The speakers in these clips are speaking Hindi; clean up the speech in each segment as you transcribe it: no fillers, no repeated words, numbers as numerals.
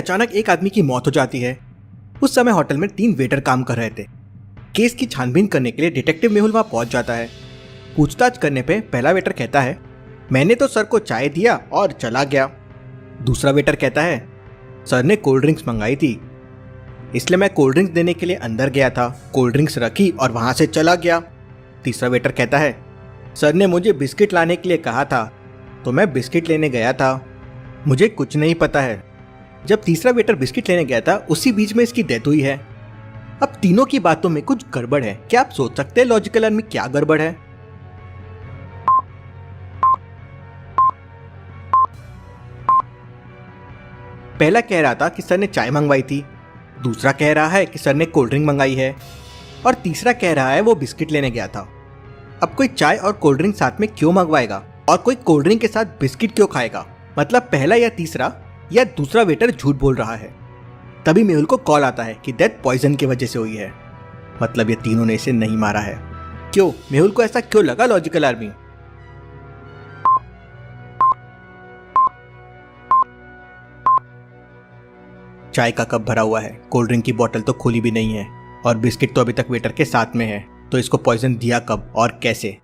अचानक एक आदमी की मौत हो जाती है। उस समय होटल में 3 वेटर काम कर रहे थे। केस की छानबीन करने के लिए डिटेक्टिव मेहुल वहां पहुंच जाता है। पूछताछ करने पे पहला वेटर कहता है, मैंने तो सर को चाय दिया और चला गया। दूसरा वेटर कहता है, सर ने कोल्ड ड्रिंक्स मंगाई थी, इसलिए मैं कोल्ड ड्रिंक्स देने के लिए अंदर गया था, कोल्ड ड्रिंक्स रखी और वहां से चला गया। तीसरा वेटर कहता है, सर ने मुझे बिस्किट लाने के लिए कहा था तो मैं बिस्किट लेने गया था, मुझे कुछ नहीं पता है। जब तीसरा वेटर बिस्किट लेने गया था उसी बीच में इसकी डेथ हुई है। अब तीनों की बातों में कुछ गड़बड़ है। क्या आप सोच सकते हैं लॉजिकल आर्मी क्या गड़बड़ है? पहला कह रहा था कि सर ने चाय मंगवाई थी, दूसरा कह रहा है कि सर ने कोल्ड ड्रिंक मंगाई है और तीसरा कह रहा है वो बिस्किट लेने गया था। अब कोई चाय और कोल्ड ड्रिंक साथ में क्यों मंगवाएगा और कोई कोल्ड ड्रिंक के साथ बिस्किट क्यों खाएगा? मतलब पहला या तीसरा या दूसरा वेटर झूठ बोल रहा है। तभी मेहुल को कॉल आता है कि डेथ पॉइजन की वजह से हुई है। मतलब ये तीनों ने इसे नहीं मारा है। क्यों? मेहुल को ऐसा क्यों लगा लॉजिकल आर्मी? चाय का कप भरा हुआ है, कोल्ड ड्रिंक की बोतल तो खुली भी नहीं है और बिस्किट तो अभी तक वेटर के साथ में है, तो इसको पॉइजन दिया कब और कैसे?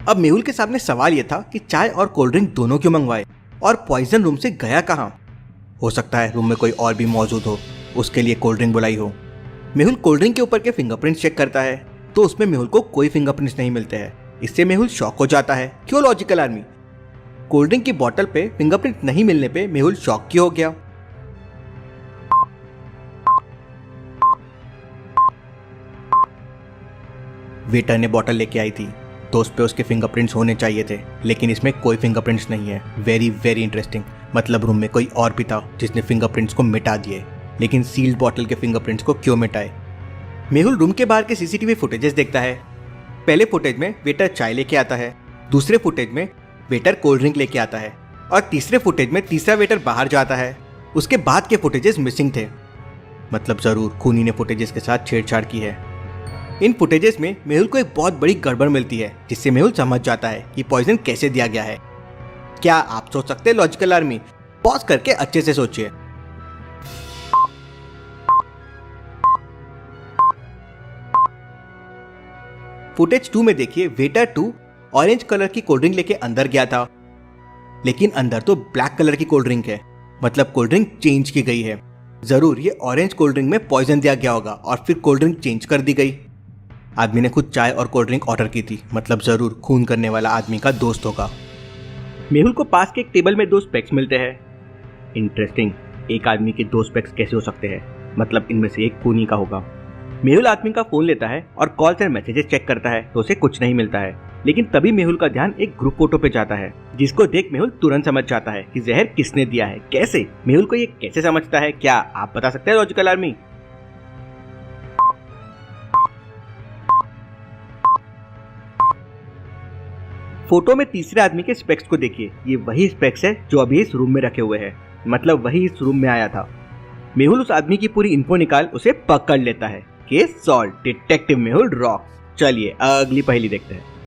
अब मेहुल के सामने सवाल यह था कि चाय और कोल्ड ड्रिंक दोनों क्यों मंगवाए और पॉइजन रूम से गया कहां? हो सकता है रूम में कोई और भी मौजूद हो, उसके लिए कोल्ड ड्रिंक बुलाई हो। मेहुल कोल्ड ड्रिंक के ऊपर के फिंगरप्रिंट्स चेक करता है तो उसमें मेहुल को कोई फिंगरप्रिंट्स नहीं मिलते हैं। इससे मेहुल शॉक हो जाता है। क्यों लॉजिकल आर्मी? कोल्ड ड्रिंक की बोतल पे फिंगरप्रिंट नहीं मिलने पे मेहुल शॉक क्यों हो गया? वेटर ने बोतल लेके आई थी तो उस पे उसके फिंगरप्रिंट्स होने चाहिए थे, लेकिन इसमें कोई फिंगरप्रिंट्स नहीं है। Very very interesting. मतलब रूम में कोई और भी था जिसने फिंगरप्रिंट्स को मिटा दिए, लेकिन सील्ड बॉटल के फिंगरप्रिंट्स को क्यों मिटाए? मेहुल रूम के बाहर के सीसीटीवी फुटेजेस देखता है। पहले फुटेज में वेटर चाय लेके आता है, दूसरे फुटेज में वेटर कोल्ड ड्रिंक लेके आता है और तीसरे फुटेज में तीसरा वेटर बाहर जाता है। उसके बाद के फुटेजेस मिसिंग थे। मतलब जरूर खूनी ने फुटेजेस के साथ छेड़छाड़ की है। इन फुटेजेस में मेहुल को एक बहुत बड़ी गड़बड़ मिलती है, जिससे मेहुल समझ जाता है कि पॉइजन कैसे दिया गया है। क्या आप सोच सकते हैं लॉजिकल आर्मी? पॉज करके अच्छे से सोचिए। फुटेज 2 में देखिए, वेटर 2 ऑरेंज कलर की कोल्ड ड्रिंक लेके अंदर गया था, लेकिन अंदर तो ब्लैक कलर की कोल्ड ड्रिंक है। मतलब कोल्ड ड्रिंक चेंज की गई है। जरूर ये ऑरेंज कोल्ड ड्रिंक में पॉइजन दिया गया होगा और फिर कोल्ड ड्रिंक चेंज कर दी गई। आदमी ने खुद चाय और कोल्ड ड्रिंक ऑर्डर की थी, मतलब जरूर खून करने वाला आदमी का दोस्त होगा। मेहुल को पास के एक टेबल में 2 स्पेक्स मिलते हैं। इंटरेस्टिंग, एक आदमी के 2 स्पेक्स कैसे हो सकते हैं? मतलब इनमें से एक खूनी का होगा। मेहुल आदमी का फोन लेता है और कॉल से मैसेजेस चेक करता है तो उसे कुछ नहीं मिलता है। लेकिन तभी मेहुल का ध्यान एक ग्रुप फोटो पे जाता है, जिसको देख मेहुल तुरंत समझ जाता है कि जहर किसने दिया है। कैसे? मेहुल को ये कैसे समझता है? क्या आप बता सकते हैं लॉजिकल आर्मी? फोटो में तीसरे आदमी के स्पेक्स को देखिए। ये वही स्पेक्स है जो अभी इस रूम में रखे हुए हैं। मतलब वही इस रूम में आया था। मेहुल उस आदमी की पूरी इन्फो निकाल उसे पकड़ लेता है। Case solve. Detective Mehul rocks. चलिए अगली पहेली देखते हैं।